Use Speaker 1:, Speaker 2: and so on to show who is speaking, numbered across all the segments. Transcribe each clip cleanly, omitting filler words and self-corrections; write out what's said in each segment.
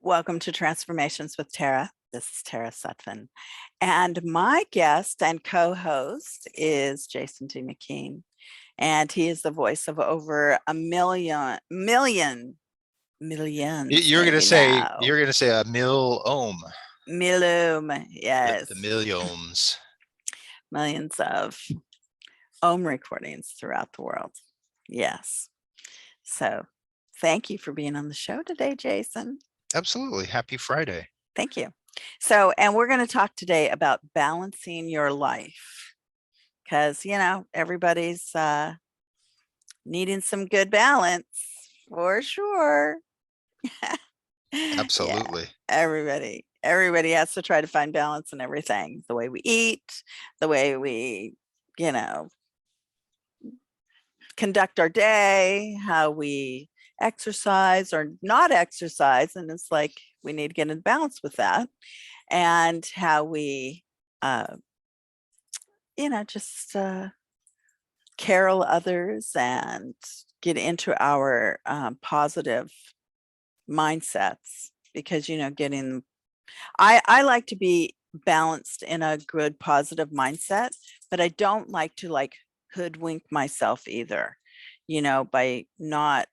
Speaker 1: Welcome to Transformations with Tara. This is Tara Sutphen. And my guest and co-host is Jason D. McKean. And he is the voice of over a millions
Speaker 2: You're gonna
Speaker 1: maybe
Speaker 2: say
Speaker 1: now.
Speaker 2: you're gonna say a mil ohm,
Speaker 1: Millum,
Speaker 2: the
Speaker 1: yes.
Speaker 2: milliohms.
Speaker 1: Millions of ohm recordings throughout the world. Yes. So thank you for being on the show today, Jason.
Speaker 2: Absolutely. Happy Friday.
Speaker 1: Thank you. So, and we're going to talk today about balancing your life because, everybody's needing some good balance for sure. Yeah,
Speaker 2: Absolutely.
Speaker 1: everybody has to try to find balance in everything, the way we eat, the way we, you know, conduct our day, how we exercise or not exercise. And it's like we need to get in balance with that, and how we, uh, just carol others and get into our positive mindsets. Because, getting, I like to be balanced in a good, positive mindset, but I don't like to like hoodwink myself either, by not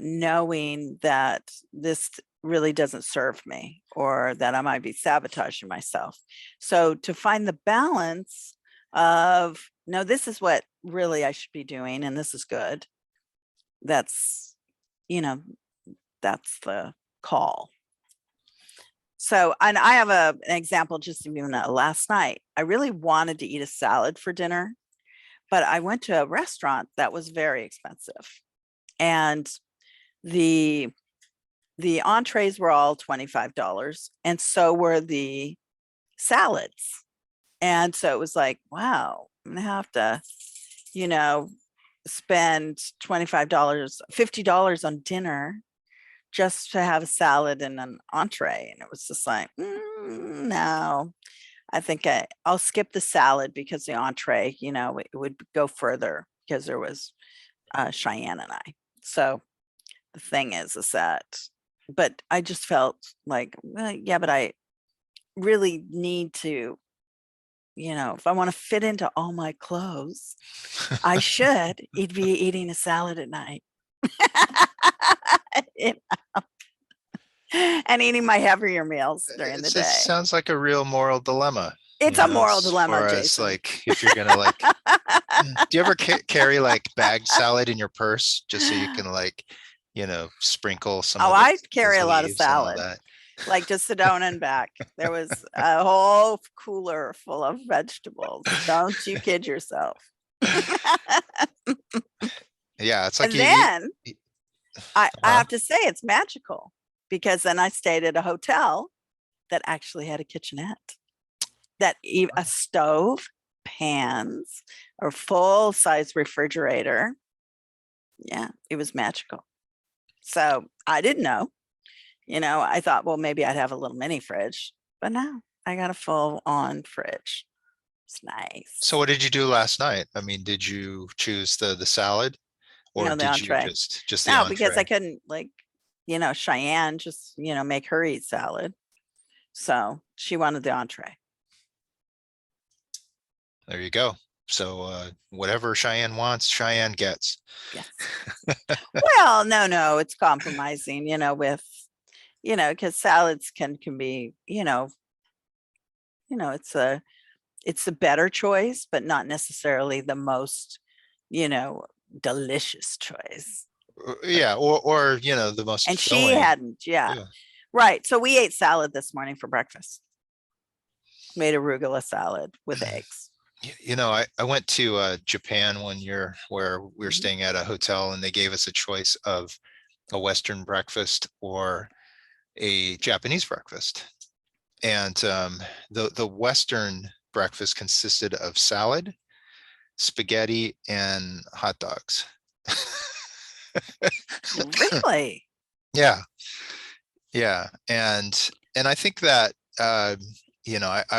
Speaker 1: knowing that this really doesn't serve me or that I might be sabotaging myself. So to find the balance of, no, this is what really I should be doing and this is good. That's, you know, that's the call. So, and I have an example just even last night. I really wanted to eat a salad for dinner, but I went to a restaurant that was very expensive. And the entrees were all $25, and so were the salads. And so it was like, wow, I'm gonna have to, you know, spend $25, $50 on dinner just to have a salad and an entree. And it was just like, no, I think I'll skip the salad because the entree, it would go further because there was Cheyenne and I. So the thing is that, but I just felt like, well, yeah, but I really need to, if I want to fit into all my clothes, I should be eating a salad at night. You and eating my heavier meals during the
Speaker 2: It
Speaker 1: day.
Speaker 2: sounds like a real moral dilemma,
Speaker 1: It's a moral
Speaker 2: as
Speaker 1: dilemma,
Speaker 2: far as
Speaker 1: Jason.
Speaker 2: like if you're gonna do you ever carry like bagged salad in your purse just so you can sprinkle some
Speaker 1: Oh,
Speaker 2: of
Speaker 1: I
Speaker 2: those
Speaker 1: carry a lot of
Speaker 2: leaves and all
Speaker 1: salad,
Speaker 2: that?
Speaker 1: like to Sedona and back. There was a whole cooler full of vegetables. Don't you kid yourself.
Speaker 2: Yeah, it's like
Speaker 1: And then I
Speaker 2: huh?
Speaker 1: have to say it's magical, because then I stayed at a hotel that actually had a kitchenette, that a stove, pans, or full size refrigerator. Yeah, it was magical. So I didn't know, I thought, well, maybe I'd have a little mini fridge, but no, I got a full on fridge. It's
Speaker 2: So
Speaker 1: nice.
Speaker 2: what did you do last night? I mean, did you choose the salad or
Speaker 1: No, the
Speaker 2: did you
Speaker 1: entree.
Speaker 2: just the
Speaker 1: No, because I
Speaker 2: entree?
Speaker 1: couldn't, like, Cheyenne just, make her eat salad. So she wanted the entree.
Speaker 2: There you go. So whatever Cheyenne wants, Cheyenne gets.
Speaker 1: Yes. Well, no, it's compromising, with, because salads can be, it's a better choice, but not necessarily the most, you know, delicious choice.
Speaker 2: Yeah, or the most
Speaker 1: And she
Speaker 2: filling.
Speaker 1: hadn't, yeah.
Speaker 2: Yeah.
Speaker 1: Right. So we ate salad this morning for breakfast. Made arugula salad with eggs.
Speaker 2: I went to Japan one year where we were
Speaker 1: Mhm.
Speaker 2: staying at a hotel and they gave us a choice of a Western breakfast or a Japanese breakfast. And the Western breakfast consisted of salad, spaghetti, and hot dogs.
Speaker 1: Really?
Speaker 2: Yeah, yeah, and I think that I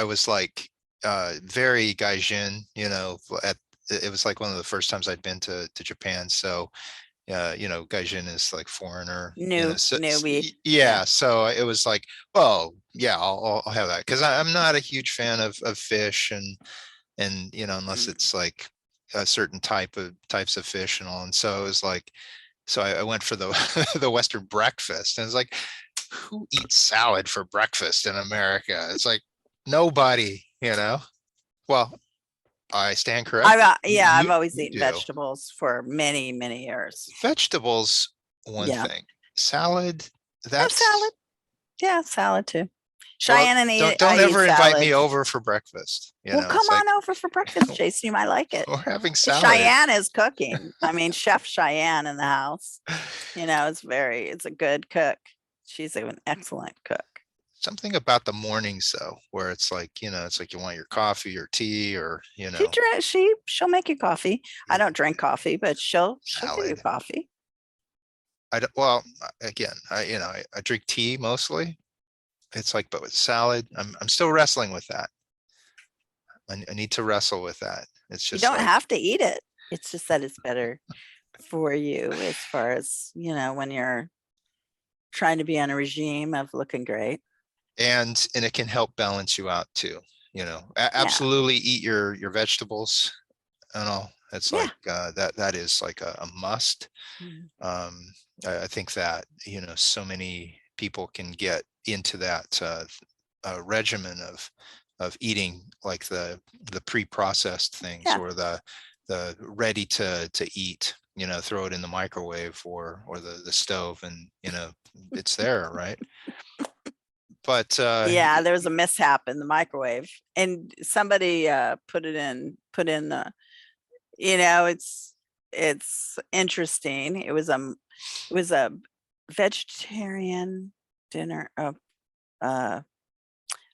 Speaker 2: was like very gaijin. At it was like one of the first times I'd been to Japan, so Gaijin is like foreigner,
Speaker 1: Newbie. Yeah.
Speaker 2: yeah. So it was like, well, yeah, I'll have that because I'm not a huge fan of fish and unless
Speaker 1: Mm.
Speaker 2: it's like a certain types of fish and all. And so it was like, so I went for the the Western breakfast, and it's like, who eats salad for breakfast in America? It's like nobody. Well, I stand corrected.
Speaker 1: I've always
Speaker 2: You
Speaker 1: eaten
Speaker 2: do.
Speaker 1: vegetables for many, many years.
Speaker 2: Vegetables, one
Speaker 1: Yeah.
Speaker 2: thing. Salad,
Speaker 1: Yeah, salad.
Speaker 2: that's
Speaker 1: Yeah, salad too.
Speaker 2: well,
Speaker 1: Cheyenne and
Speaker 2: don't
Speaker 1: I eat
Speaker 2: ever invite
Speaker 1: salad.
Speaker 2: me over for breakfast.
Speaker 1: Well, come
Speaker 2: It's like
Speaker 1: on over for breakfast, Jason. You might like it.
Speaker 2: we're having salad.
Speaker 1: Cheyenne is cooking. I mean, Chef Cheyenne in the house. It's a good cook. She's an excellent cook.
Speaker 2: Something about the mornings though, where it's like you want your coffee or tea or
Speaker 1: She'll make you coffee. I don't drink coffee, but she'll give you
Speaker 2: salad.
Speaker 1: coffee.
Speaker 2: I don't, well, again, I drink tea mostly. It's like, but with salad, I'm still wrestling with that. I need to wrestle with that. It's
Speaker 1: You
Speaker 2: just
Speaker 1: don't
Speaker 2: like,
Speaker 1: have to eat it. It's just that it's better for you as far as, when you're trying to be on a regime of looking great.
Speaker 2: and it can help balance you out too.
Speaker 1: Yeah.
Speaker 2: Absolutely eat your vegetables and all. It's
Speaker 1: Yeah.
Speaker 2: like that is like a must.
Speaker 1: Mhm.
Speaker 2: I think that so many people can get into that regimen of eating like the pre-processed things
Speaker 1: Yeah.
Speaker 2: or the ready to eat. Throw it in the microwave or the stove, and it's there, right? But
Speaker 1: Yeah, there was a mishap in the microwave and somebody put in the, it's interesting. It was a vegetarian dinner,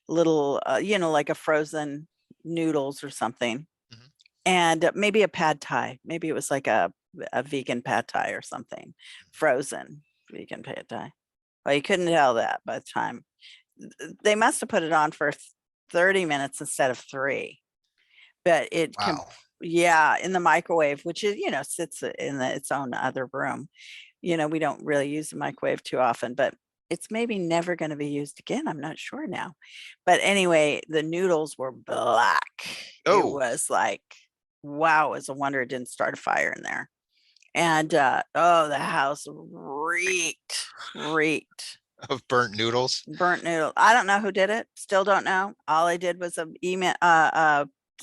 Speaker 1: little like a frozen noodles or something,
Speaker 2: Mhm.
Speaker 1: and maybe a pad thai. Maybe it was like a vegan pad thai or something, frozen vegan pad thai. Well, you couldn't tell that by the time. They must have put it on for 30 minutes instead of 3, but
Speaker 2: Wow.
Speaker 1: yeah, in the microwave, which is, sits in its own other room. We don't really use the microwave too often, but it's maybe never going to be used again. I'm not sure now. But anyway, the noodles were black. It
Speaker 2: Oh,
Speaker 1: was like, wow, it's a wonder it didn't start a fire in there. And the house reeked.
Speaker 2: of burnt noodles.
Speaker 1: Burnt noodle. I don't know who did it. Still don't know. All I did was a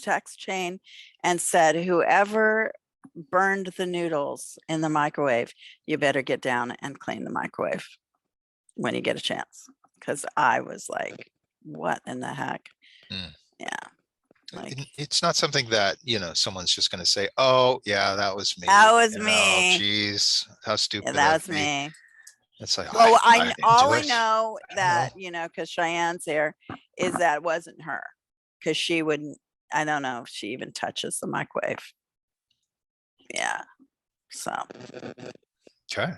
Speaker 1: text chain and said, whoever burned the noodles in the microwave, you better get down and clean the microwave when you get a chance. Because I was like, what in the heck?
Speaker 2: Mm.
Speaker 1: Yeah. Like,
Speaker 2: It's not something that someone's just going to say, oh yeah, that was me.
Speaker 1: that was me.
Speaker 2: Geez, how
Speaker 1: Yeah,
Speaker 2: stupid
Speaker 1: that
Speaker 2: of
Speaker 1: was
Speaker 2: me.
Speaker 1: me.
Speaker 2: It's like,
Speaker 1: Well,
Speaker 2: I didn't
Speaker 1: all
Speaker 2: do
Speaker 1: I
Speaker 2: it.
Speaker 1: know
Speaker 2: I don't
Speaker 1: that,
Speaker 2: know.
Speaker 1: because Cheyenne's here, is that it wasn't her. Because she wouldn't, I don't know if she even touches the microwave. Yeah. So,
Speaker 2: Okay.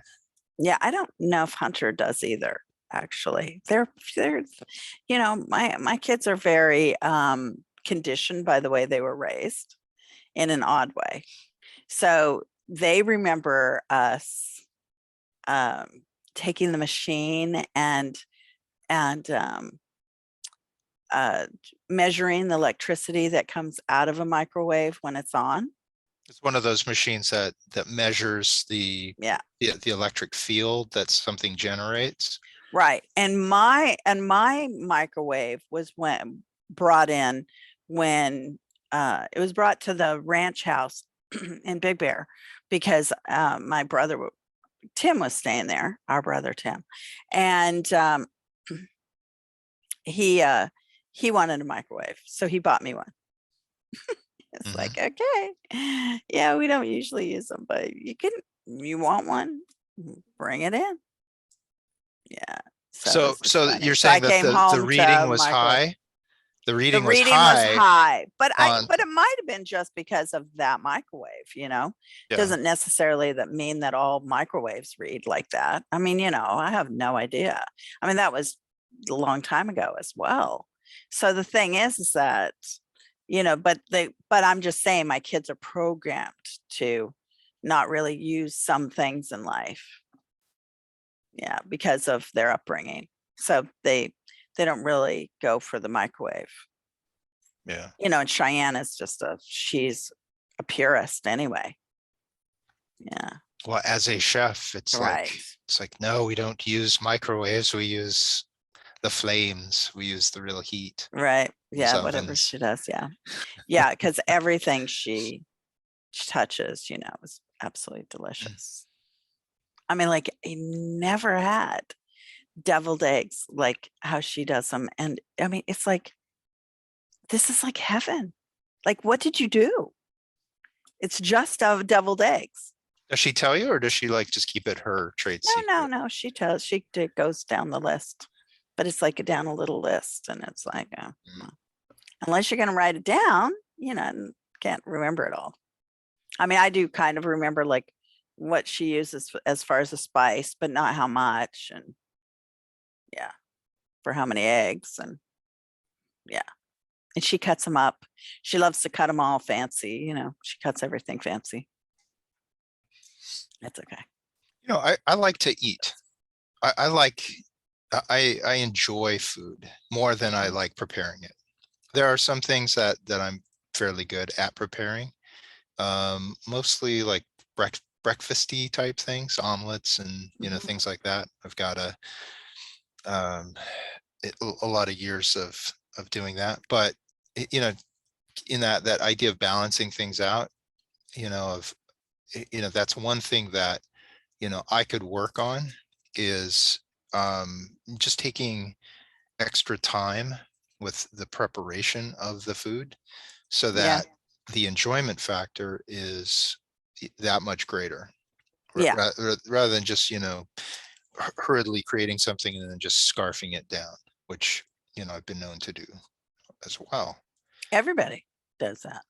Speaker 1: yeah, I don't know if Hunter does either, actually. They're, my kids are very conditioned by the way they were raised in an odd way. So they remember us taking the machine and uh, measuring the electricity that comes out of a microwave when it's on.
Speaker 2: It's one of those machines that measures
Speaker 1: Yeah,
Speaker 2: the electric field that something generates.
Speaker 1: right. And my microwave was brought in when it was brought to the ranch house in Big Bear because my brother Tim was staying there, our brother Tim, and he wanted a microwave, so he bought me one. It's
Speaker 2: Mhm.
Speaker 1: like, okay, yeah, we don't usually use them, but you want one, bring it in. Yeah. So
Speaker 2: So
Speaker 1: this is
Speaker 2: so
Speaker 1: funny.
Speaker 2: you're
Speaker 1: So I
Speaker 2: saying that
Speaker 1: came
Speaker 2: the
Speaker 1: home
Speaker 2: reading
Speaker 1: to
Speaker 2: was
Speaker 1: microwave.
Speaker 2: high? The
Speaker 1: The
Speaker 2: reading was
Speaker 1: reading was
Speaker 2: high
Speaker 1: high, but
Speaker 2: on,
Speaker 1: it might have been just because of that microwave,
Speaker 2: yeah.
Speaker 1: Doesn't necessarily mean that all microwaves read like that. I mean, I have no idea. I mean, that was a long time ago as well. So the thing is that, but I'm just saying my kids are programmed to not really use some things in life. Yeah, because of their upbringing. So they don't really go for the microwave.
Speaker 2: Yeah.
Speaker 1: And Cheyenne is she's a purist anyway. Yeah.
Speaker 2: Well, as a chef,
Speaker 1: Right.
Speaker 2: it's like, no, we don't use microwaves. We use the flames. We use the real heat,
Speaker 1: Right.
Speaker 2: those
Speaker 1: Yeah, whatever
Speaker 2: ovens.
Speaker 1: she does. Yeah. Yeah, because everything she touches, is absolutely delicious. I mean, like I never had deviled eggs like how she does them. And I mean, it's like, this is like heaven. Like, what did you do? It's just deviled eggs.
Speaker 2: Does she tell you, or does she like just keep it her trade secret?
Speaker 1: No. Goes down the list, but it's like down a little list. And it's like, well, unless you're going to write it down, and can't remember it all. I mean, I do kind of remember like what she uses as far as a spice, but not how much. And yeah, for how many eggs. And yeah. And she cuts them up. She loves to cut them all fancy. She cuts everything fancy. That's okay.
Speaker 2: I like to eat. I enjoy food more than I like preparing it. There are some things that I'm fairly good at preparing. Mostly like breakfasty type things, omelets and things like that. I've got um a lot of years of doing that. But in that idea of balancing things out, of that's one thing that I could work on is just taking extra time with the preparation of the food so
Speaker 1: Yeah.
Speaker 2: that the enjoyment factor is that much greater
Speaker 1: Yeah.
Speaker 2: rather than just hurriedly creating something and then just scarfing it down, which I've been known to do as well.
Speaker 1: Everybody does that.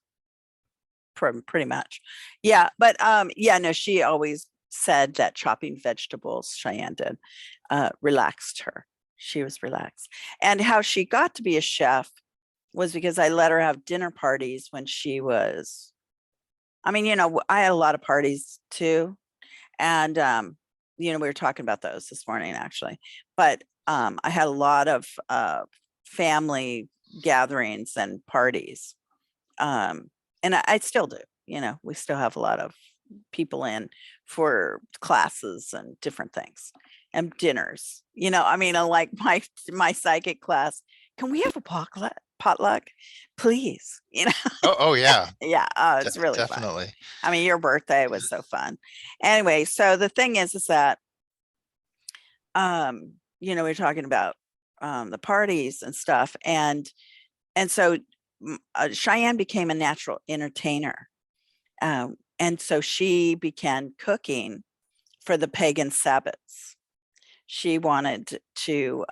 Speaker 1: Pretty much. Yeah. But yeah, no, she always said that chopping vegetables, Cheyenne did, relaxed her. She was relaxed. And how she got to be a chef was because I let her have dinner parties when she was, I mean, I had a lot of parties too. And we were talking about those this morning actually. But I had a lot of family gatherings and parties. And I still do, we still have a lot of people in for classes and different things and dinners. I mean, like my psychic class, can we have a potluck, please?
Speaker 2: Oh yeah,
Speaker 1: Yeah, it's really fun.
Speaker 2: definitely.
Speaker 1: I mean, your birthday was so fun. Anyway, so the thing is that we're talking about the parties and stuff, and so Cheyenne became a natural entertainer. And so she began cooking for the pagan Sabbats. She wanted to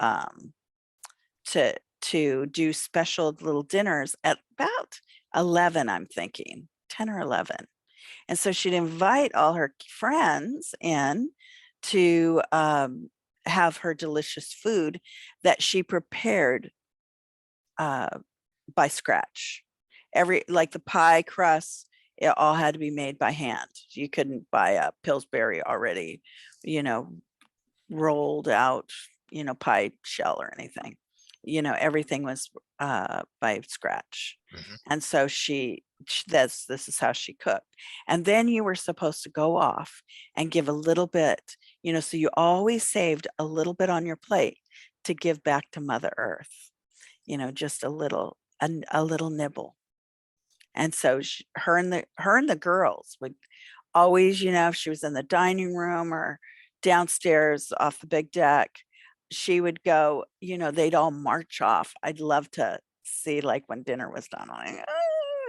Speaker 1: do special little dinners at about 11, I'm thinking 10 or 11. And so she'd invite all her friends in to have her delicious food that she prepared by scratch. Like the pie crust, it all had to be made by hand. You couldn't buy a Pillsbury already, rolled out, pie shell or anything. Everything was by scratch. And so this is how she cooked. And then you were supposed to go off and give a little bit, so you always saved a little bit on your plate to give back to Mother Earth, just a little nibble. And so her and the girls would always, if she was in the dining room or downstairs off the big deck, she would go, they'd all march off. I'd love to see like when dinner was done,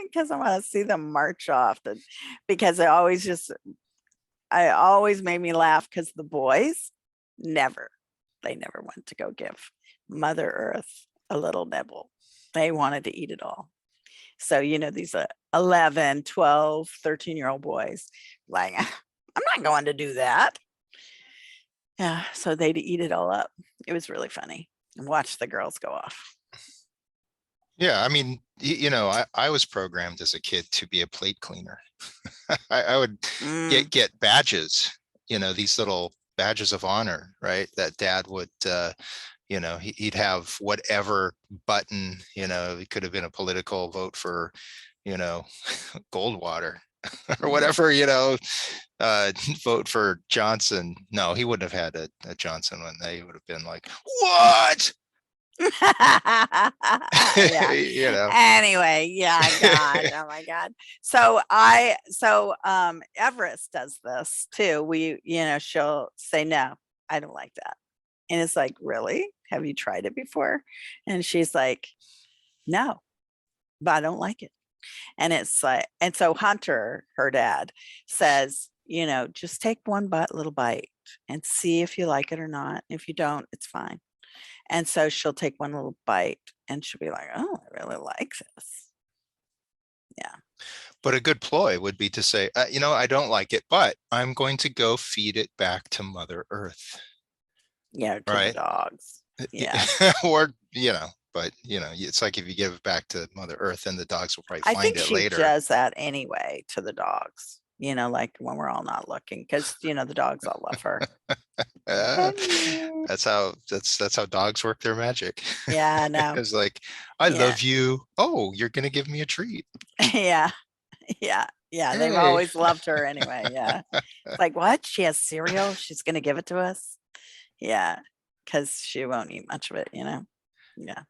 Speaker 1: because I want to see them march off. Because I always made me laugh because the boys they never went to go give Mother Earth a little nibble. They wanted to eat it all. So, these 11, 12, 13-year-old boys, like, I'm not going to do that. Yeah. So they'd eat it all up. It was really funny and watch the girls go off.
Speaker 2: Yeah, I mean, I was programmed as a kid to be a plate cleaner. I would
Speaker 1: Mm.
Speaker 2: get badges, these little badges of honor, right? That dad would, he'd have whatever button, it could have been a political vote for, you know, Goldwater or
Speaker 1: Mhm.
Speaker 2: whatever, vote for Johnson. No, he wouldn't have had a Johnson one. They would have been like, what?
Speaker 1: Yeah.
Speaker 2: you know,
Speaker 1: Anyway, yeah, God. Oh my God. Everest does this too. She'll say, no, I don't like that. And it's like, really? Have you tried it before? And she's like, no, but I don't like it. And it's like, and so Hunter, her dad, says, just take one little bite and see if you like it or not. If you don't, it's fine. And so she'll take one little bite and she'll be like, oh, I really like this. Yeah.
Speaker 2: but a good ploy would be to say, I don't like it, but I'm going to go feed it back to Mother Earth,
Speaker 1: Yeah. To the
Speaker 2: right?
Speaker 1: dogs. Yeah.
Speaker 2: Or, but it's like if you give it back to Mother Earth, then the dogs will probably
Speaker 1: I
Speaker 2: find
Speaker 1: think
Speaker 2: it
Speaker 1: she
Speaker 2: later.
Speaker 1: does that anyway to the dogs, like when we're all not looking, because, the dogs all love her.
Speaker 2: Uh,
Speaker 1: Anyway.
Speaker 2: that's how dogs work their magic.
Speaker 1: Yeah. No.
Speaker 2: It's like, I
Speaker 1: Yeah.
Speaker 2: love you. Oh, you're gonna give me a treat.
Speaker 1: Yeah. Yeah. Yeah. They've
Speaker 2: Hey.
Speaker 1: always loved her anyway. Yeah. It's like, what? She has cereal. She's going to give it to us. Yeah. Because she won't eat much of it. Yeah.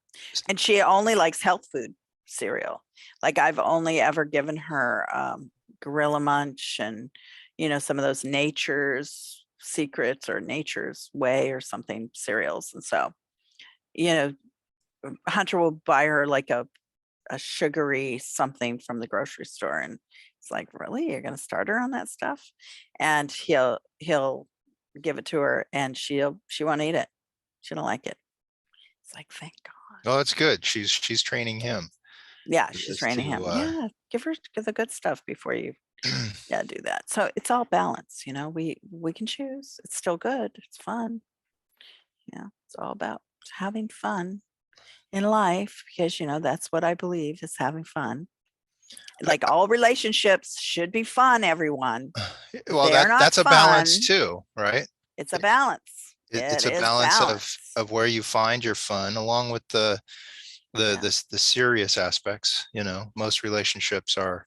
Speaker 1: And she only likes health food cereal. Like I've only ever given her Gorilla Munch and, some of those Nature's Secrets or Nature's Way or something cereals. And so, you know, Hunter will buy her like a sugary something from the grocery store. And it's like, really? You're gonna start her on that stuff? And he'll give it to her and she won't eat it. She don't like it. It's like, thank God.
Speaker 2: Oh, that's good. She's training him
Speaker 1: Yeah, she's
Speaker 2: as
Speaker 1: training
Speaker 2: to
Speaker 1: him. Yeah, give her the good stuff before you do that. So it's all balance, we can choose. It's still good. It's fun. Yeah, it's all about having fun in life because that's what I believe is having fun.
Speaker 2: I-
Speaker 1: Like all relationships should be fun, everyone. If
Speaker 2: well,
Speaker 1: they are not
Speaker 2: that's a balance
Speaker 1: fun,
Speaker 2: too, right?
Speaker 1: it's a balance.
Speaker 2: It's
Speaker 1: It
Speaker 2: a
Speaker 1: is
Speaker 2: balance
Speaker 1: balance.
Speaker 2: of where you find your fun along with
Speaker 1: Yeah.
Speaker 2: the serious aspects. Most relationships are,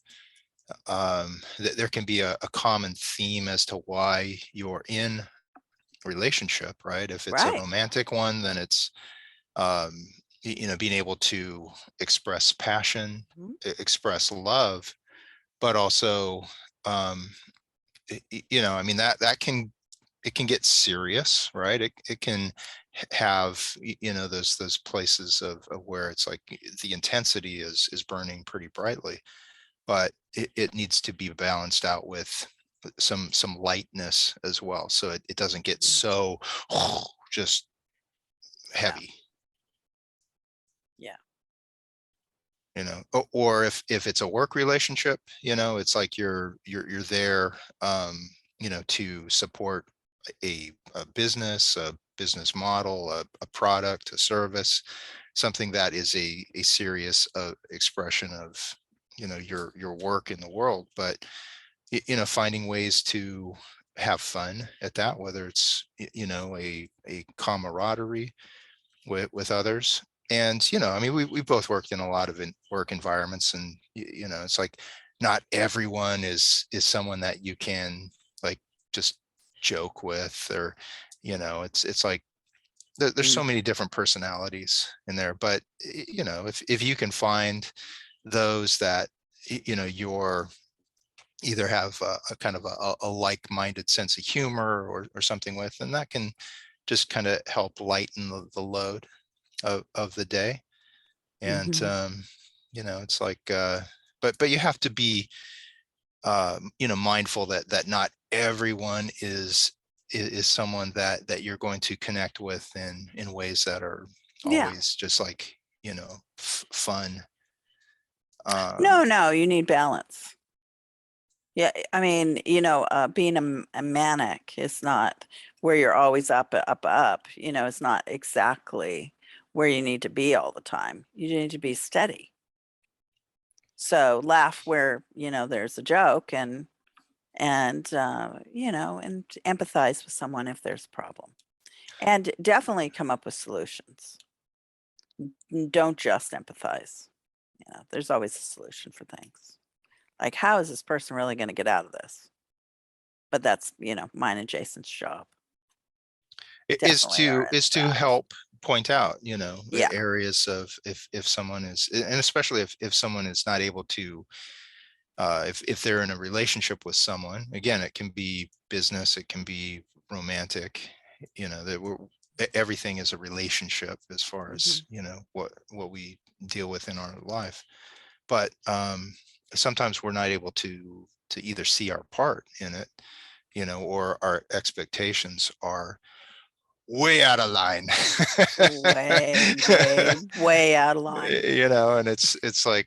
Speaker 2: there can be a common theme as to why you're in a relationship, right? If it's a
Speaker 1: Right.
Speaker 2: romantic one, then it's, um being able to express passion,
Speaker 1: Mhm.
Speaker 2: express love, but also, um I mean, that can, it can get serious, right? It can have, those places of where it's like the intensity is burning pretty brightly, but it needs to be balanced out with some lightness as well, so it doesn't get
Speaker 1: Mhm.
Speaker 2: so just
Speaker 1: Yeah.
Speaker 2: heavy.
Speaker 1: Yeah.
Speaker 2: Or if it's a work relationship, it's like you're there, to support a business model, a product, a service, something that is a serious expression of, your work in the world, but finding ways to have fun at that, whether it's a camaraderie with others. And I mean, we both worked in a lot of work environments, and it's like not everyone is someone that you can like just joke with, or it's like there's
Speaker 1: Mm.
Speaker 2: so many different personalities in there, but if you can find those that you're either have a kind of a like-minded sense of humor, or something with, and that can just kind of help lighten the load of the day. And
Speaker 1: Mhm.
Speaker 2: it's like, but you have to be, mindful that not everyone is someone that you're going to connect with in ways that are
Speaker 1: Yeah.
Speaker 2: always just like, fun.
Speaker 1: No,
Speaker 2: um
Speaker 1: no, you need balance. Yeah, I mean, being a manic is not where you're always up, up, up. It's not exactly where you need to be all the time. You need to be steady. So laugh where, there's a joke, and empathize with someone if there's a problem. And definitely come up with solutions. Don't just empathize. There's always a solution for things. Like, how is this person really going to get out of this? But that's, mine and Jason's job.
Speaker 2: Is
Speaker 1: Definitely
Speaker 2: to
Speaker 1: are into
Speaker 2: is to
Speaker 1: that.
Speaker 2: help point out,
Speaker 1: Yeah.
Speaker 2: areas of if someone is, and especially if someone is not able to, if they're in a relationship with someone, again, it can be business, it can be romantic, that everything is a relationship as far as,
Speaker 1: Mhm.
Speaker 2: what we deal with in our life. But sometimes we're not able to either see our part in it, or our expectations are way out of line.
Speaker 1: Way, way, way out of line.
Speaker 2: And it's like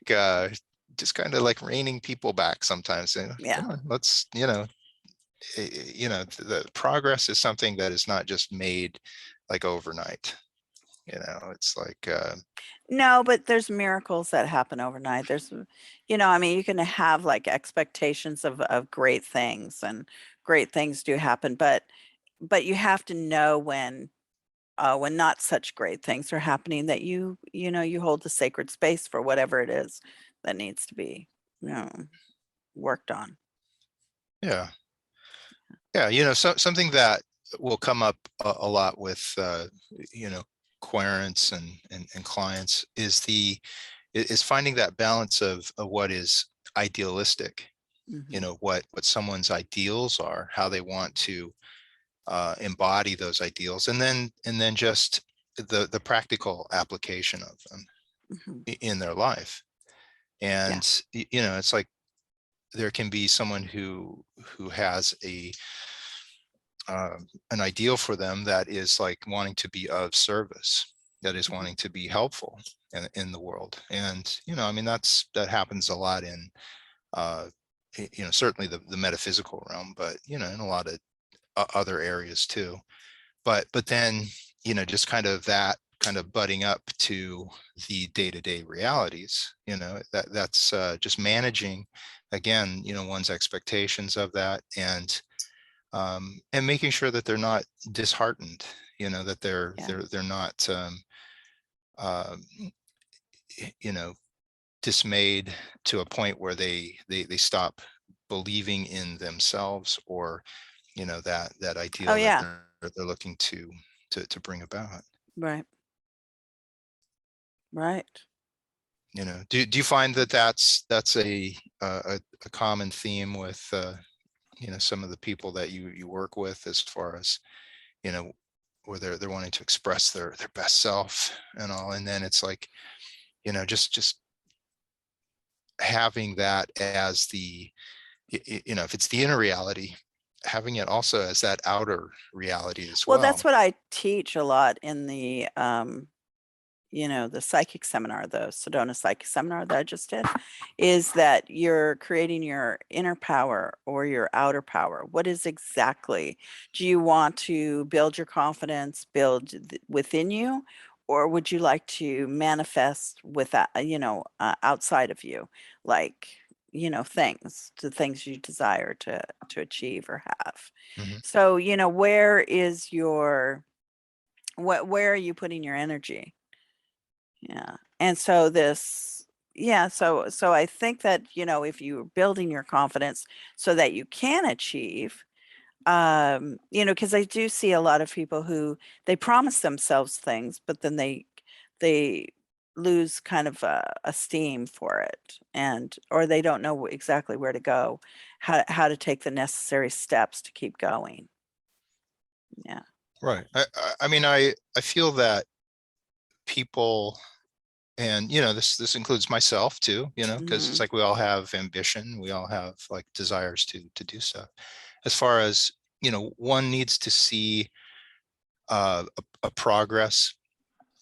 Speaker 2: just kind of like reining people back sometimes. And
Speaker 1: Yeah.
Speaker 2: come on, let's, the progress is something that is not just made like overnight. It's like
Speaker 1: No, but there's miracles that happen overnight. I mean, you can have like expectations of great things, and great things do happen, but you have to know when not such great things are happening, that you hold the sacred space for whatever it is that needs to be, you know, worked on.
Speaker 2: yeah. Yeah, something that will come up a lot with you know querents and clients is finding that balance of what is idealistic,
Speaker 1: Mhm.
Speaker 2: what someone's ideals are, how they want to embody those ideals, and then just the practical application of them
Speaker 1: Mhm.
Speaker 2: in their life.
Speaker 1: Yeah.
Speaker 2: And it's like there can be someone who has an ideal for them that is like wanting to be of service, that is
Speaker 1: Mhm.
Speaker 2: wanting to be helpful in the world. And I mean, that happens a lot in uh certainly the metaphysical realm, but in a lot of other areas too. But then just kind of that kind of butting up to the day-to-day realities, that's just managing again one's expectations of that, and making sure that they're not disheartened, that they're
Speaker 1: Yeah.
Speaker 2: they're they're not um, you know dismayed to a point where they stop believing in themselves, or that
Speaker 1: Oh,
Speaker 2: ideal that
Speaker 1: yeah.
Speaker 2: they're looking to bring about.
Speaker 1: Right. Right.
Speaker 2: Do you find that that's a common theme with some of the people that you work with, as far as you know where they're wanting to express their best self and all, and then it's like just having that as the if it's the inner reality, having it also as that outer reality as
Speaker 1: Well,
Speaker 2: well.
Speaker 1: that's what I teach a lot in the psychic seminar, the Sedona psychic seminar that I just did, is that you're creating your inner power or your outer power. What is exactly, do you want to build your confidence, within you, or would you like to manifest with that, outside of you, like, the things you desire to achieve or have.
Speaker 2: Mhm.
Speaker 1: So, where is where are you putting your energy? Yeah. And so I think that, if you're building your confidence so that you can achieve, because I do see a lot of people who they promise themselves things, but then they lose kind of esteem for it, or they don't know exactly where to go, how to take the necessary steps to keep going. Yeah.
Speaker 2: Right. I mean, I feel that people, and this includes myself too, because it's
Speaker 1: Hmm.
Speaker 2: like we all have ambition, we all have like desires to do stuff. As far as one needs to see a progress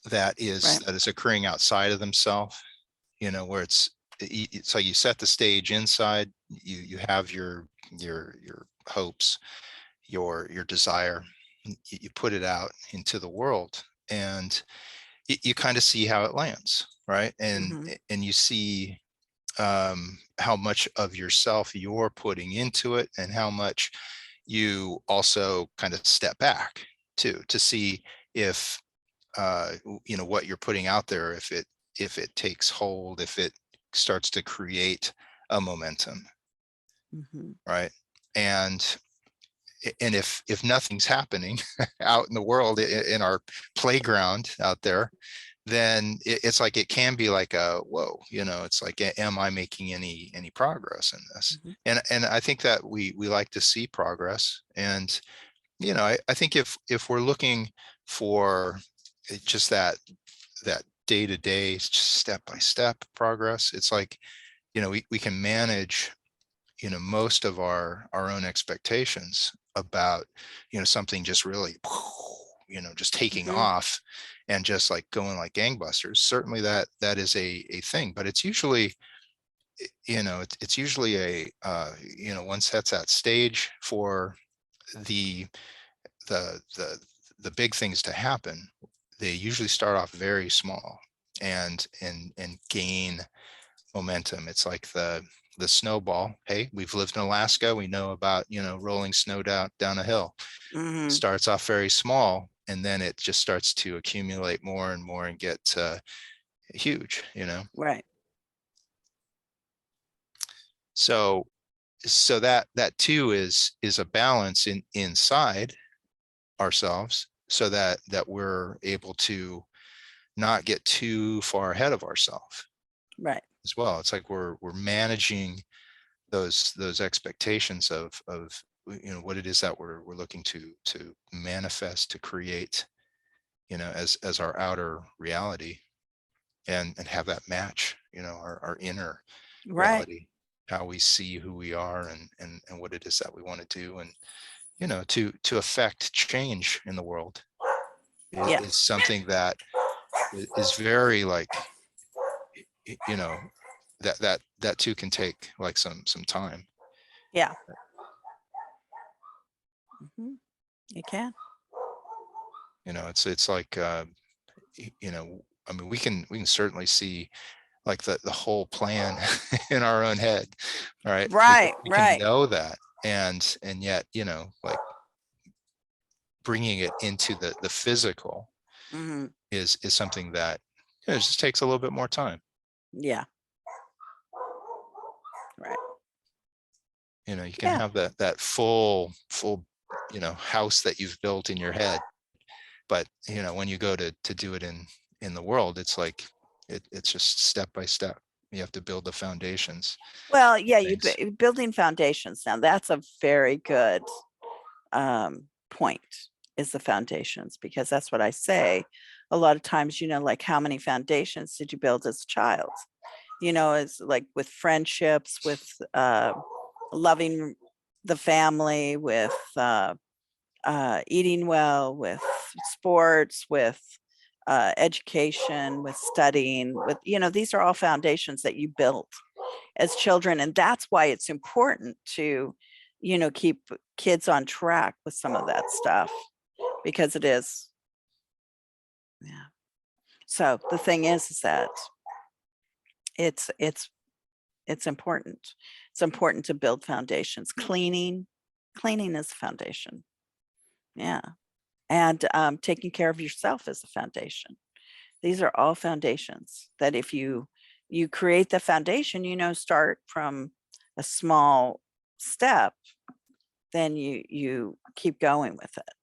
Speaker 1: Right.
Speaker 2: that is occurring outside of themselves, where it's like you set the stage inside, you have your hopes, your desire, you put it out into the world, and you kind of see how it lands, right?
Speaker 1: Mhm.
Speaker 2: And you see how much of yourself you're putting into it, and how much you also kind of step back to see if what you're putting out there, if it takes hold, if it starts to create a momentum,
Speaker 1: Mhm.
Speaker 2: right? And if nothing's happening out in the world, in our playground out there, then it's like, it can be like a whoa, it's like, am I making any progress in this?
Speaker 1: Mhm.
Speaker 2: And I think that we like to see progress. And I think if we're looking for just that day-to-day, step-by-step progress, it's like, we can manage most of our own expectations about something just really just taking
Speaker 1: Mhm.
Speaker 2: off and just like going like gangbusters. Certainly that is a thing, but it's usually it's usually one sets that stage for the the the big things to happen. They usually start off very small and gain momentum. It's like the snowball. Hey, we've lived in Alaska. We know about, rolling snow down a hill.
Speaker 1: Mhm.
Speaker 2: Starts off very small, and then it just starts to accumulate more and more and get huge.
Speaker 1: Right.
Speaker 2: So that too is a balance inside ourselves, so that we're able to not get too far ahead of ourselves
Speaker 1: Right.
Speaker 2: as well. It's like we're managing those expectations of what it is that we're looking to manifest, to create, as our outer reality, and have that match, our inner
Speaker 1: Right.
Speaker 2: reality, how we see who we are, and what it is that we want to do, and to affect change in the world is
Speaker 1: Yes.
Speaker 2: something that is very like, you know that too can take like some time.
Speaker 1: Yeah. Mhm. You can.
Speaker 2: It's like, I mean, we can certainly see like the whole plan in our own head. All right,
Speaker 1: Right.
Speaker 2: we can
Speaker 1: Right.
Speaker 2: know that, and yet, like bringing it into the physical
Speaker 1: Mhm.
Speaker 2: is something that it just takes a little bit more time.
Speaker 1: Yeah. Right.
Speaker 2: You can
Speaker 1: Yeah.
Speaker 2: have that full house that you've built in your head, but when you go to do it in the world, it's like it's just step by step. You have to build the foundations
Speaker 1: Well,
Speaker 2: of
Speaker 1: yeah,
Speaker 2: things.
Speaker 1: building foundations. Now that's a very good point, is the foundations, because that's what I say a lot of times, like how many foundations did you build as a child? It's like with friendships, with loving the family, with eating well, with sports, with education, with studying, with, these are all foundations that you built as children. And that's why it's important to, keep kids on track with some of that stuff, because it is. Yeah. So the thing is that it's it's it's important. It's important to build foundations. Cleaning is a foundation. Yeah. And taking care of yourself is a foundation. These are all foundations that if you create the foundation, start from a small step, then you keep going with it.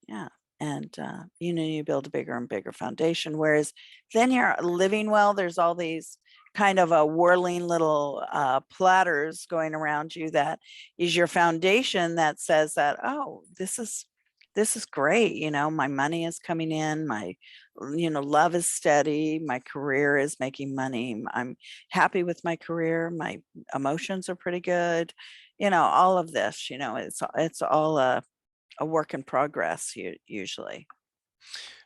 Speaker 1: Yeah. And you build a bigger and bigger foundation. Whereas then you're living well, there's all these kind of a whirling little platters going around you, that is your foundation, that says that, oh, this is great. My money is coming in, my love is steady, my career is making money, I'm happy with my career, my emotions are pretty good, all of this, it's all a work in progress, usually.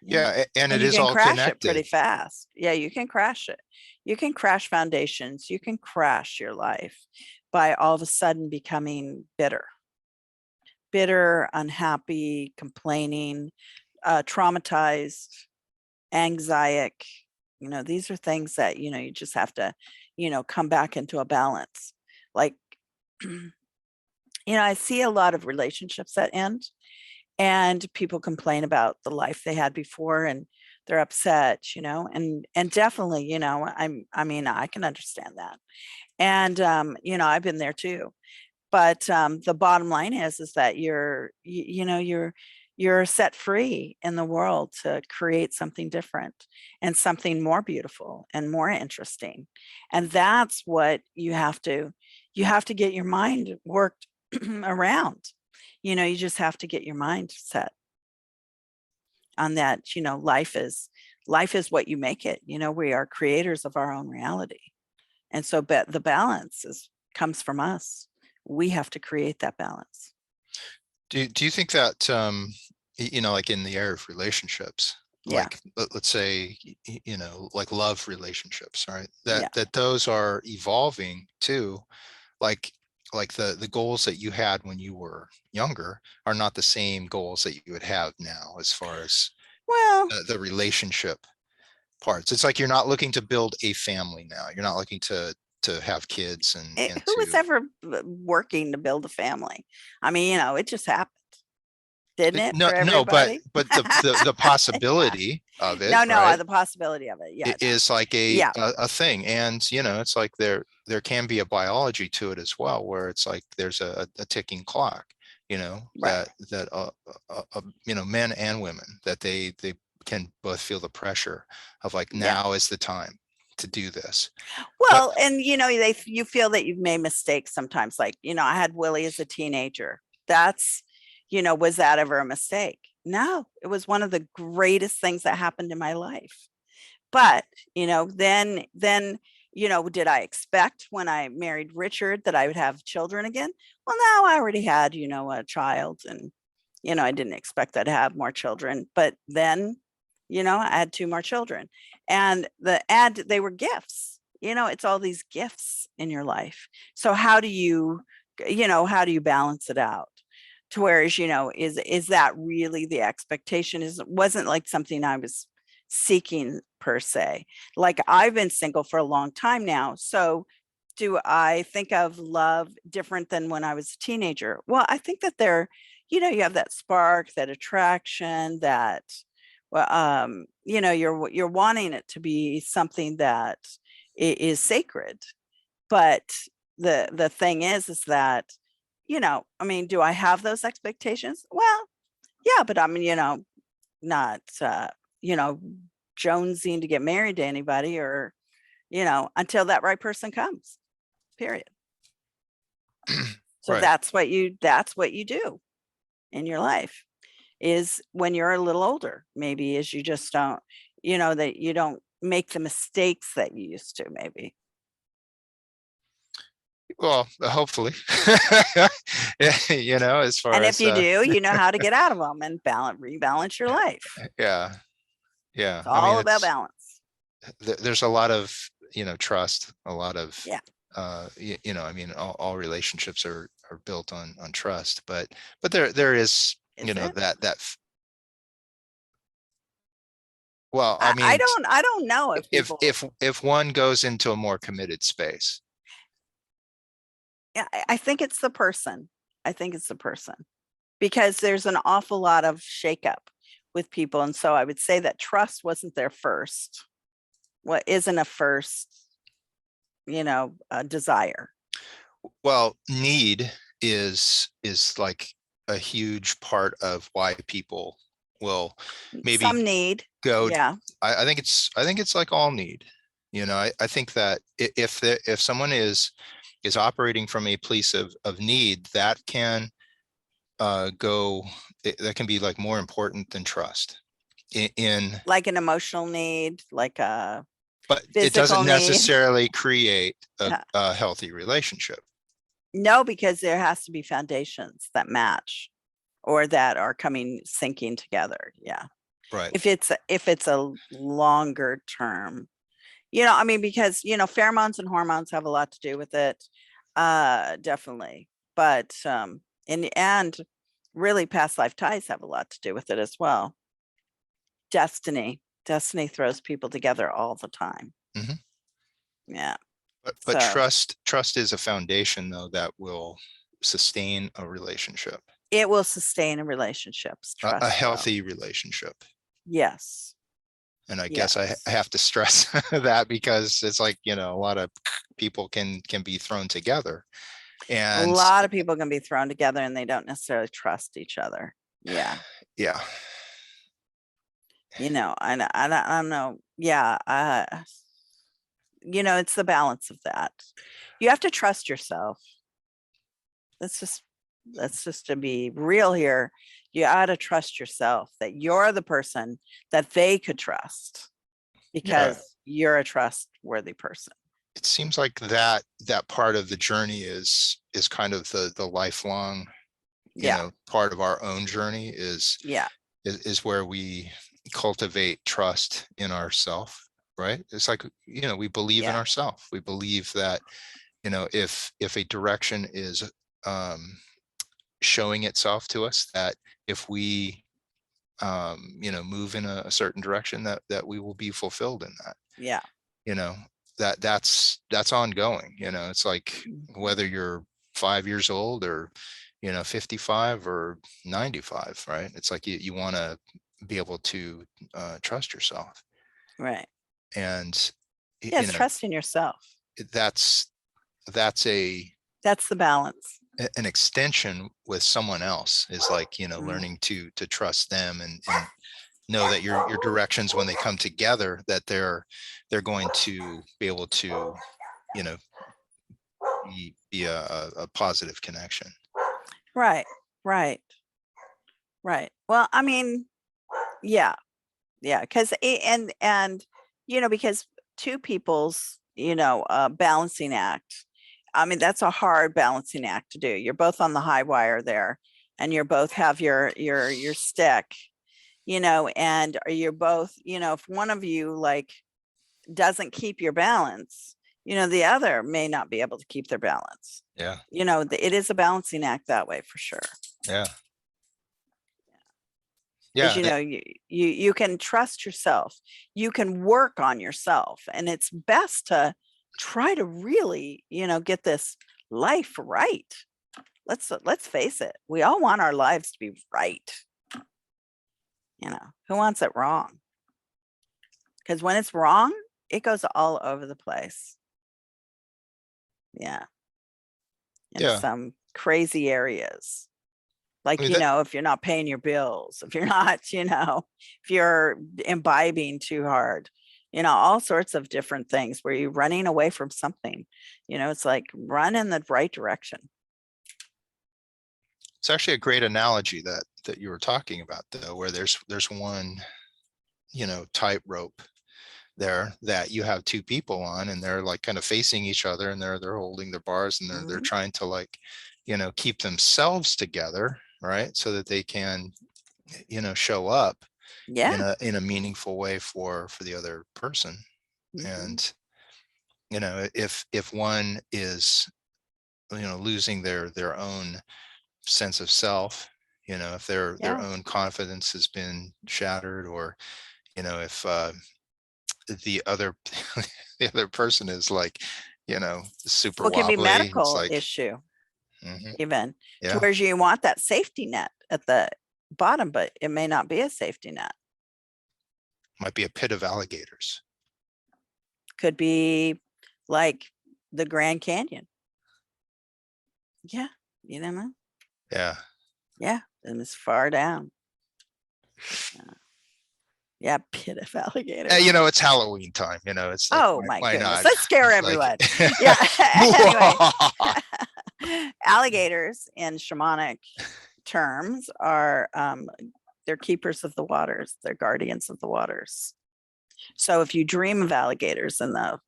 Speaker 1: Yeah.
Speaker 2: Yeah, and
Speaker 1: And
Speaker 2: it
Speaker 1: you
Speaker 2: is
Speaker 1: can
Speaker 2: all
Speaker 1: crash it pretty
Speaker 2: connected.
Speaker 1: fast. Yeah, you can crash it. You can crash foundations. You can crash your life by all of a sudden becoming bitter, unhappy, complaining, traumatized. anxiety, these are things that, you just have to, come back into a balance. Like, I see a lot of relationships that end, and people complain about the life they had before, and they're upset, and definitely, I can understand that. And I've been there too. But the bottom line is that you're set free in the world to create something different and something more beautiful and more interesting. And that's what you have to get your mind worked around. You just have to get your mind set on that. Life is what you make it. We are creators of our own reality. And so the balance comes from us. We have to create that balance.
Speaker 2: Do you think that, like in the area of relationships,
Speaker 1: Yeah.
Speaker 2: like let's say, like love relationships, right? That
Speaker 1: Yeah.
Speaker 2: that those are evolving too. Like the goals that you had when you were younger are not the same goals that you would have now as far as
Speaker 1: Well,
Speaker 2: the relationship parts. It's like you're not looking to build a family now. You're not looking to have kids and
Speaker 1: who was
Speaker 2: to
Speaker 1: ever working to build a family? I mean, it just happened, didn't it,
Speaker 2: no,
Speaker 1: for
Speaker 2: no, but
Speaker 1: everybody?
Speaker 2: the
Speaker 1: Yeah.
Speaker 2: possibility of it,
Speaker 1: No,
Speaker 2: right,
Speaker 1: the possibility of it. Yeah, no.
Speaker 2: is like
Speaker 1: Yeah,
Speaker 2: a thing. And it's like there can be a biology to it as well, where it's like there's a ticking clock,
Speaker 1: right.
Speaker 2: that men and women, that they can both feel the pressure of like,
Speaker 1: Yeah.
Speaker 2: now is the time to do this. But
Speaker 1: Well, and you feel that you've made mistakes sometimes. Like, I had Willie as a teenager. That's, was that ever a mistake? No, it was one of the greatest things that happened in my life. But, did I expect when I married Richard that I would have children again? Well, no, I already had, a child, and, I didn't expect that to have more children. But then, I had two more children, and they were gifts. It's all these gifts in your life. So how do you balance it out? To whereas, is that really the expectation? Wasn't like something I was seeking per se. Like, I've been single for a long time now. So do I think of love different than when I was a teenager? Well, I think that you have that spark, that attraction, that, well, you're wanting it to be something that is sacred. But the thing is that, I mean, do I have those expectations? Well, yeah, but I'm, not, you know, jonesing to get married to anybody, or, until that right person comes, period. So
Speaker 2: right.
Speaker 1: that's what you do in your life, is when you're a little older, maybe, is you just don't, that you don't make the mistakes that you used to, maybe.
Speaker 2: Well, hopefully, as far
Speaker 1: And if
Speaker 2: as
Speaker 1: you do, you know how to get out of them and rebalance your life.
Speaker 2: yeah, yeah.
Speaker 1: It's
Speaker 2: I mean,
Speaker 1: all about balance.
Speaker 2: there's a lot of trust, a lot of
Speaker 1: Yeah.
Speaker 2: I mean, all relationships are built on trust, but there is,
Speaker 1: Is it?
Speaker 2: well, I
Speaker 1: I
Speaker 2: mean,
Speaker 1: don't I don't know if
Speaker 2: if
Speaker 1: people.
Speaker 2: if if one goes into a more committed space.
Speaker 1: Yeah, I think it's the person. I think it's the person, because there's an awful lot of shakeup with people. And so I would say that trust wasn't there first. What isn't a first, desire?
Speaker 2: Well, need is like a huge part of why people will maybe
Speaker 1: Some need.
Speaker 2: go.
Speaker 1: Yeah.
Speaker 2: I think it's like all need. I think that if someone is operating from a place of need, that can that can be like more important than trust in,
Speaker 1: Like an emotional need, like a
Speaker 2: but it
Speaker 1: physical
Speaker 2: doesn't
Speaker 1: need.
Speaker 2: necessarily create
Speaker 1: Yeah.
Speaker 2: a healthy relationship.
Speaker 1: No, because there has to be foundations that match, or that are coming syncing together. Yeah.
Speaker 2: Right.
Speaker 1: If it's a longer term, I mean, because, pheromones and hormones have a lot to do with it. Definitely. But and really, past life ties have a lot to do with it as well. Destiny Destiny throws people together all the time.
Speaker 2: Mhm.
Speaker 1: Yeah.
Speaker 2: But
Speaker 1: So
Speaker 2: trust is a foundation though that will sustain a relationship,
Speaker 1: it will sustain a relationships,
Speaker 2: a
Speaker 1: trust will.
Speaker 2: healthy relationship.
Speaker 1: Yes.
Speaker 2: And I guess I
Speaker 1: Yes.
Speaker 2: have to stress that because it's like, you know, a lot of people can be thrown together.
Speaker 1: A
Speaker 2: And
Speaker 1: lot of people can be thrown together and they don't necessarily trust each other. Yeah.
Speaker 2: yeah,
Speaker 1: You know, I don't know. Yeah. You know, it's the balance of that. You have to trust yourself. That's just to be real here. You ought to trust yourself that you're the person that they could trust
Speaker 2: yeah.
Speaker 1: because you're a trustworthy person.
Speaker 2: It seems like that part of the journey is kind of the lifelong, you
Speaker 1: Yeah.
Speaker 2: know, part of our own journey
Speaker 1: Yeah.
Speaker 2: is where we cultivate trust in ourself, right? It's like, you know, we believe in
Speaker 1: Yeah.
Speaker 2: ourself. We believe that, you know, if a direction is um, showing itself to us, that if we you know, move in a certain direction, that we will be fulfilled in that,
Speaker 1: Yeah.
Speaker 2: you know, that's ongoing. You know, it's like
Speaker 1: Mhm.
Speaker 2: whether you're 5 years old or, you know, 55 or 95, right? It's like you want to be able to trust yourself.
Speaker 1: Right.
Speaker 2: And you
Speaker 1: Yes.
Speaker 2: know,
Speaker 1: Trust in yourself.
Speaker 2: that's that's
Speaker 1: That's the balance.
Speaker 2: an extension with someone else, is like, you know,
Speaker 1: Mm.
Speaker 2: learning to trust them and know that your directions, when they come together, that they're going to be able to, you know, be a positive connection.
Speaker 1: Right. Right. Right. Well, I mean, yeah. Yeah. Cause and, you know, because two people's, you know, balancing act. I mean, that's a hard balancing act to do. You're both on the high wire there and you're both have your stick, you know, and you're both, you know, if one of you like doesn't keep your balance, you know, the other may not be able to keep their balance.
Speaker 2: Yeah,
Speaker 1: You know, it is a balancing act that way for sure.
Speaker 2: yeah,
Speaker 1: Because
Speaker 2: yeah.
Speaker 1: you know, you can trust yourself, you can work on yourself, and it's best to try to really, you know, get this life right. Let's face it, we all want our lives to be right. You know, who wants it wrong? Because when it's wrong, it goes all over the place. Yeah, in
Speaker 2: Yeah,
Speaker 1: some crazy areas.
Speaker 2: I
Speaker 1: Like,
Speaker 2: mean
Speaker 1: you
Speaker 2: that,
Speaker 1: know, if you're not paying your bills, if you're not, you know, if you're imbibing too hard, you know, all sorts of different things where you're running away from something, you know, it's like run in the right direction.
Speaker 2: it's actually a great analogy that you were talking about, though, where there's one, you know, tightrope there that you have two people on, and they're like kind of facing each other, and they're holding their bars, and they're
Speaker 1: Mhm.
Speaker 2: trying to, like, you know, keep themselves together, right, so that they can, you know, show up
Speaker 1: Yeah.
Speaker 2: in a meaningful way for the other person.
Speaker 1: Mhm.
Speaker 2: And you know, if one is, you know, losing their own sense of self, you know, if their
Speaker 1: Yeah.
Speaker 2: own confidence has been shattered, or, you know, if the other the other person is like, you know, super
Speaker 1: Well, it can be
Speaker 2: wobbly, it's
Speaker 1: medical
Speaker 2: like,
Speaker 1: issue
Speaker 2: mhm,
Speaker 1: even to
Speaker 2: yeah,
Speaker 1: where you want that safety net at the bottom, but it may not be a safety net.
Speaker 2: might be a pit of alligators.
Speaker 1: Could be like the Grand Canyon. Yeah. You don't know.
Speaker 2: Yeah.
Speaker 1: Yeah. And it's far down. Yeah, pit of alligators.
Speaker 2: You know, it's Halloween time, you know, it's like,
Speaker 1: Oh my
Speaker 2: why
Speaker 1: goodness,
Speaker 2: not?
Speaker 1: let's scare
Speaker 2: It's like,
Speaker 1: everyone. Yeah, anyway, alligators in shamanic terms are, they're keepers of the waters, they're guardians of the waters. So if you dream of alligators in the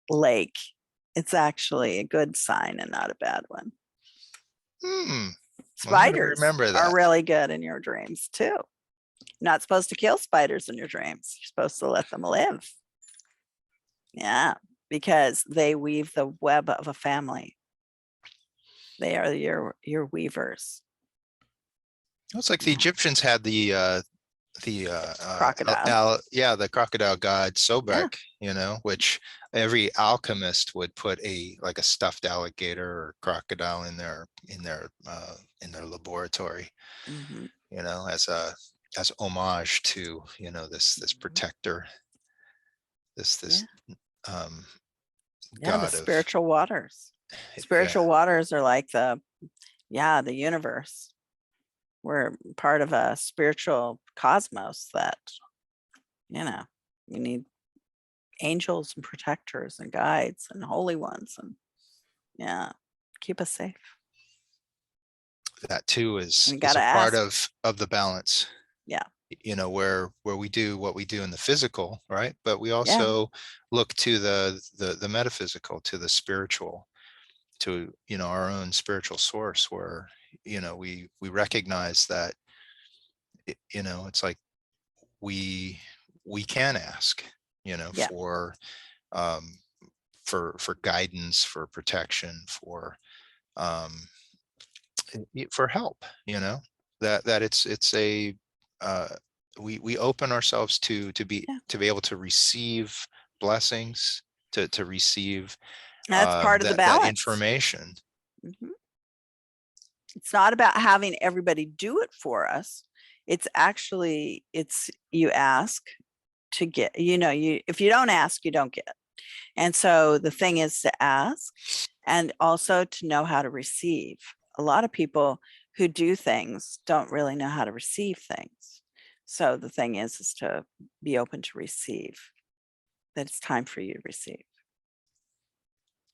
Speaker 1: lake, it's actually a good sign and not a bad one.
Speaker 2: hmm, I'm gonna
Speaker 1: Spiders
Speaker 2: remember
Speaker 1: are
Speaker 2: that.
Speaker 1: really good in your dreams too. Not supposed to kill spiders in your dreams. You're supposed to let them live. Yeah, because they weave the web of a family. They are your weavers.
Speaker 2: It's like the
Speaker 1: Yeah.
Speaker 2: Egyptians had the
Speaker 1: Crocodile.
Speaker 2: yeah, the crocodile god
Speaker 1: Yeah.
Speaker 2: Sobek, which every alchemist would put like a stuffed alligator or crocodile in their laboratory,
Speaker 1: Hmm.
Speaker 2: as homage to, this protector, this
Speaker 1: Yeah.
Speaker 2: um
Speaker 1: Yeah. The
Speaker 2: god of,
Speaker 1: spiritual waters.
Speaker 2: yeah,
Speaker 1: Spiritual waters are like the universe. We're part of a spiritual cosmos that, we need angels and protectors and guides and holy ones and keep us safe.
Speaker 2: that too
Speaker 1: And
Speaker 2: is
Speaker 1: you got
Speaker 2: is
Speaker 1: to
Speaker 2: a part
Speaker 1: ask.
Speaker 2: of the balance,
Speaker 1: Yeah.
Speaker 2: where we do what we do in the physical, right? But we
Speaker 1: Yeah.
Speaker 2: also look to the metaphysical, to the spiritual, to, our own spiritual source, where, we recognize that, it's like we can ask,
Speaker 1: Yeah.
Speaker 2: um, for guidance, for protection, um, for help, that it's a, uh, we open ourselves
Speaker 1: Yeah.
Speaker 2: to be able to receive blessings, to receive,
Speaker 1: That's part of the
Speaker 2: that
Speaker 1: balance.
Speaker 2: information.
Speaker 1: Mhm. It's not about having everybody do it for us. It's actually, you ask to get, if you don't ask, you don't get. And so the thing is to ask and also to know how to receive. A lot of people who do things don't really know how to receive things. So the thing is to be open to receive, that it's time for you to receive.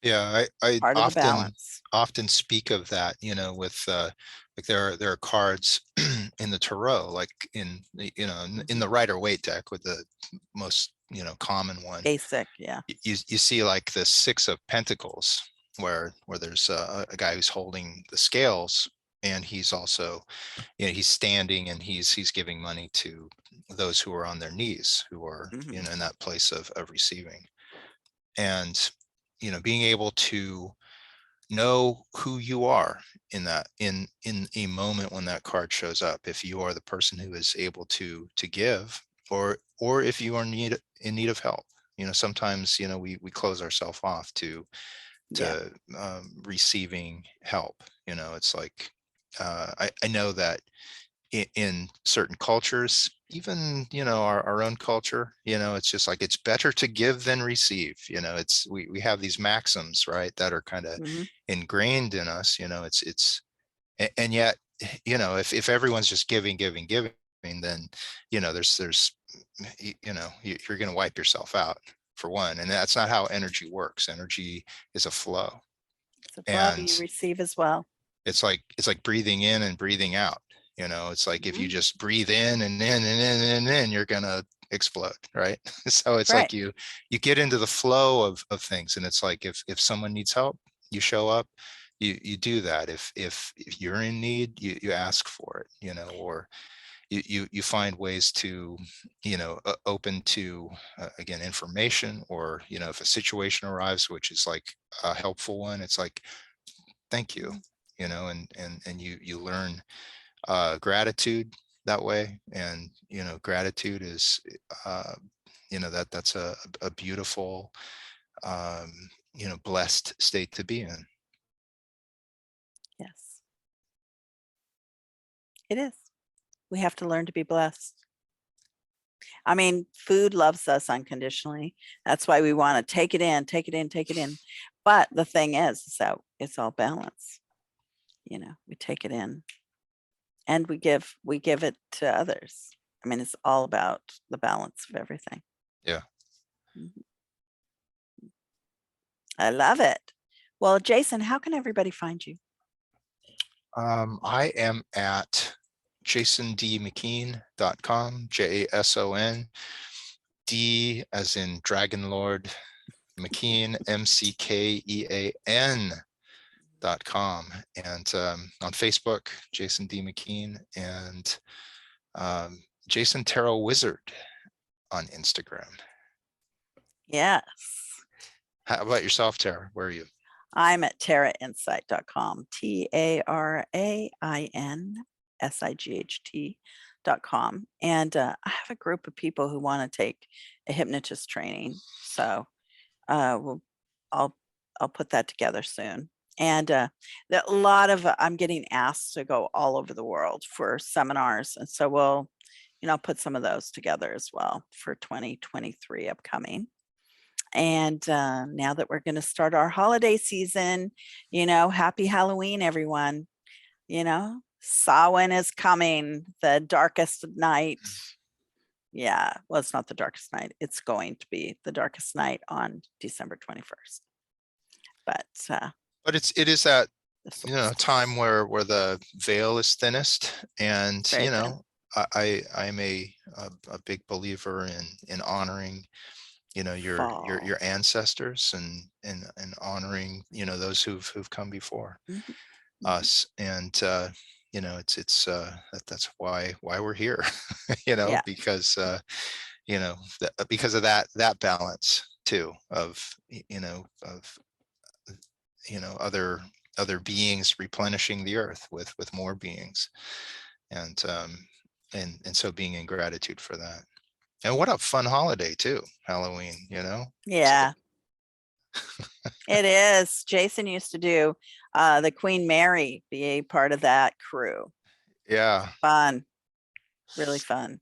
Speaker 2: Yeah, I
Speaker 1: Part of the balance.
Speaker 2: often speak of that, with, like, there are cards in the tarot, like in the Rider-Waite deck, with the most, common one.
Speaker 1: Basic. Yeah.
Speaker 2: You see like the Six of Pentacles, where there's a guy who's holding the scales, and he's also, he's standing, and he's giving money to those who are on their knees, who are,
Speaker 1: Hmm.
Speaker 2: in that place of receiving. And, being able to know who you are in that, in a moment when that card shows up, if you are the person who is able to give, or if you are in need of help. Sometimes, we close ourselves off
Speaker 1: Yeah.
Speaker 2: to receiving help. It's like, I know that in certain cultures, even, our own culture, it's just like, it's better to give than receive. We have these maxims, right, that are kind of
Speaker 1: Hmm.
Speaker 2: ingrained in us. And yet, if everyone's just giving, then, there's you're going to wipe yourself out, for one. And that's not how energy works. Energy is a flow.
Speaker 1: It's a flow. You
Speaker 2: And
Speaker 1: receive as well.
Speaker 2: it's like breathing in and breathing out. It's like, if you
Speaker 1: Mhm.
Speaker 2: just breathe in and in and in and in, you're gonna explode, right? So it's
Speaker 1: Right.
Speaker 2: like, you get into the flow of things, and it's like, if someone needs help, you show up, you do that. If you're in need, you ask for it, or you find ways to, open to, again, information, or, if a situation arrives, which is like a helpful one, it's like, thank you,
Speaker 1: Mhm.
Speaker 2: and you learn gratitude that way. And, gratitude is, uh that's a beautiful, um blessed state to be in.
Speaker 1: Yes, it is. We have to learn to be blessed. I mean, food loves us unconditionally. That's why we want to take it in, take it in, take it in. But the thing is that it's all balance. We take it in and we give it to others. I mean, it's all about the balance of everything.
Speaker 2: Yeah.
Speaker 1: Mhm. I love it. Well, Jason, how can everybody find you?
Speaker 2: I am at jasondmckean.com, JASON, D as in Dragon Lord, McKean, MCKEAN.com, and on Facebook, Jason D. McKean, and Jason Tarot Wizard on Instagram.
Speaker 1: Yes.
Speaker 2: How about yourself, Tara? Where are you?
Speaker 1: I'm at tarainsight.com, TARAINSIGHT And I have a group of people who want to take a hypnotist training. So we'll I'll I'll put that together soon. And a lot of I'm getting asked to go all over the world for seminars, and so we'll, I'll put some of those together as well for 2023 upcoming. And now that we're going to start our holiday season, happy Halloween, everyone. Samhain is coming, the darkest night. Yeah, well, it's not the darkest night. It's going to be the darkest night on December 21st. But
Speaker 2: But it is that,
Speaker 1: the solstice,
Speaker 2: time where the veil is thinnest. And,
Speaker 1: very thin.
Speaker 2: I'm a big believer in honoring, your
Speaker 1: Fall.
Speaker 2: ancestors, and honoring, those who've come before
Speaker 1: Mhm, mhm.
Speaker 2: us. And that's why we're here,
Speaker 1: Yeah,
Speaker 2: because because of that balance too, of of other beings replenishing the earth with more beings. And so being in gratitude for that. And what a fun holiday too, Halloween. It's like,
Speaker 1: yeah, it is. Jason used to do the Queen Mary, be a part of that crew.
Speaker 2: yeah.
Speaker 1: Fun, really fun.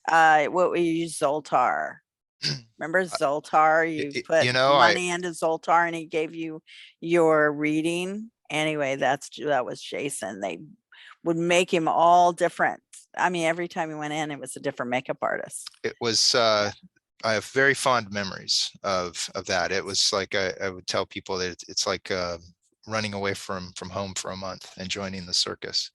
Speaker 1: What we use Zoltar. Remember Zoltar? You put
Speaker 2: I
Speaker 1: money into Zoltar and he gave you your reading. Anyway, that was Jason. They would make him all different. I mean, every time he went in, it was a different makeup artist.
Speaker 2: it was
Speaker 1: Yeah.
Speaker 2: I have very fond memories of that. It was like, I would tell people that it's like running away from home for a month and joining the circus.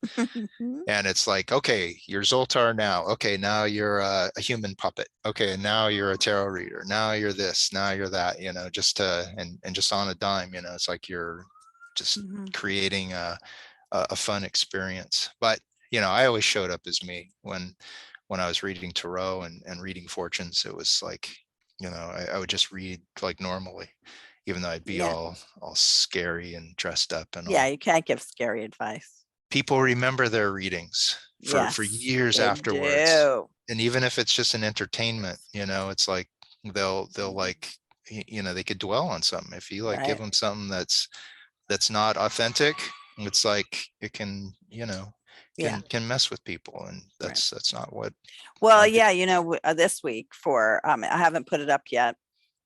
Speaker 2: And it's like, okay, you're Zoltar now. Okay, now you're a human puppet. Okay, and now you're a tarot reader. Now you're this. Now you're that. Just and just on a dime. It's like you're just
Speaker 1: Mhm.
Speaker 2: creating a fun experience. But I always showed up as me when I was reading tarot and reading fortunes. It was like, I would just read like normally, even though I'd be
Speaker 1: Yeah.
Speaker 2: all scary and dressed up and
Speaker 1: Yeah.
Speaker 2: all.
Speaker 1: You can't give scary advice.
Speaker 2: People remember their readings for
Speaker 1: Yes,
Speaker 2: years
Speaker 1: they
Speaker 2: afterwards.
Speaker 1: do.
Speaker 2: And even if it's just an entertainment, it's like they'll like, they could dwell on something. If you like give
Speaker 1: Right.
Speaker 2: them something that's not authentic, it's like it can,
Speaker 1: Yeah.
Speaker 2: can mess with people. And
Speaker 1: Right.
Speaker 2: that's not what
Speaker 1: Well,
Speaker 2: I do.
Speaker 1: yeah, this week for I haven't put it up yet,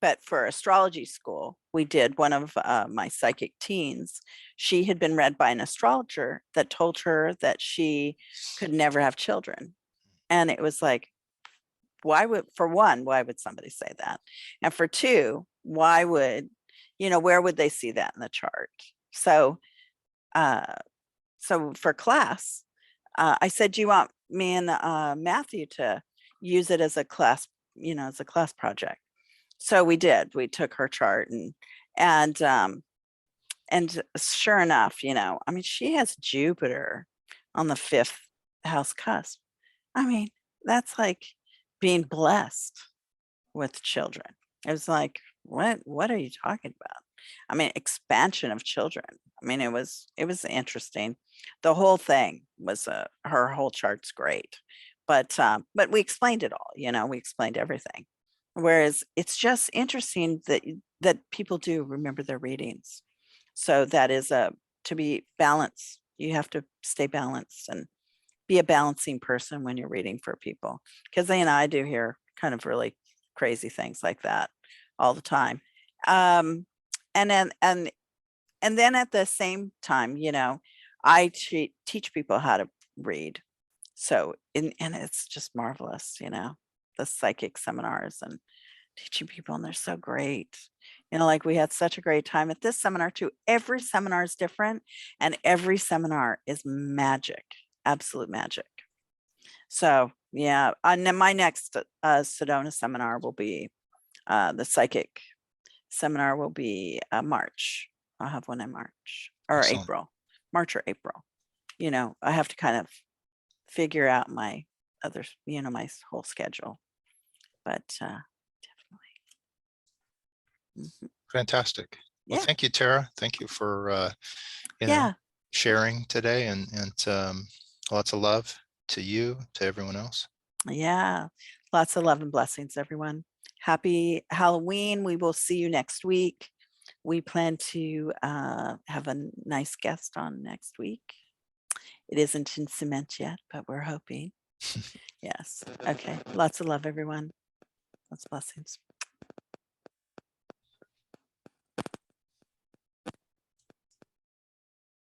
Speaker 1: but for astrology school, we did one of my psychic teens. She had been read by an astrologer that told her that she could never have children. And it was like, for one, why would somebody say that? And for two, why would, where would they see that in the chart? So, uh, so for class, I said, do you want me and Matthew to use it as a class, as a class project? So we did. We took her chart and and sure enough, I mean, she has Jupiter on the fifth house cusp. I mean, that's like being blessed with children. It was like, what are you talking about? I mean, expansion of children. I mean, it was interesting. The whole thing was her whole chart's great. But we explained it all, we explained everything. Whereas it's just interesting that people do remember their readings. So that is to be balanced. You have to stay balanced and be a balancing person when you're reading for people. Because I do hear kind of really crazy things like that all the time. Um, and then and then at the same time, I teach people how to read. So and it's just marvelous, the psychic seminars and teaching people, and they're so great. Like we had such a great time at this seminar too. Every seminar is different, and every seminar is magic, absolute magic. So yeah, and then my next Sedona seminar will be the psychic seminar will be March. I'll have one in March or
Speaker 2: Excellent.
Speaker 1: April, March or April. I have to kind of figure out my other, my whole schedule. But definitely, mhm.
Speaker 2: Fantastic. Well,
Speaker 1: Yeah,
Speaker 2: thank you, Tara. Thank you for, you know,
Speaker 1: yeah,
Speaker 2: sharing today, and lots of love to you, to everyone else.
Speaker 1: Yeah. Lots of love and blessings, everyone. Happy Halloween. We will see you next week. We plan to have a nice guest on next week. It isn't in cement yet, but we're hoping. Yes. Okay. Lots of love, everyone. Lots of blessings.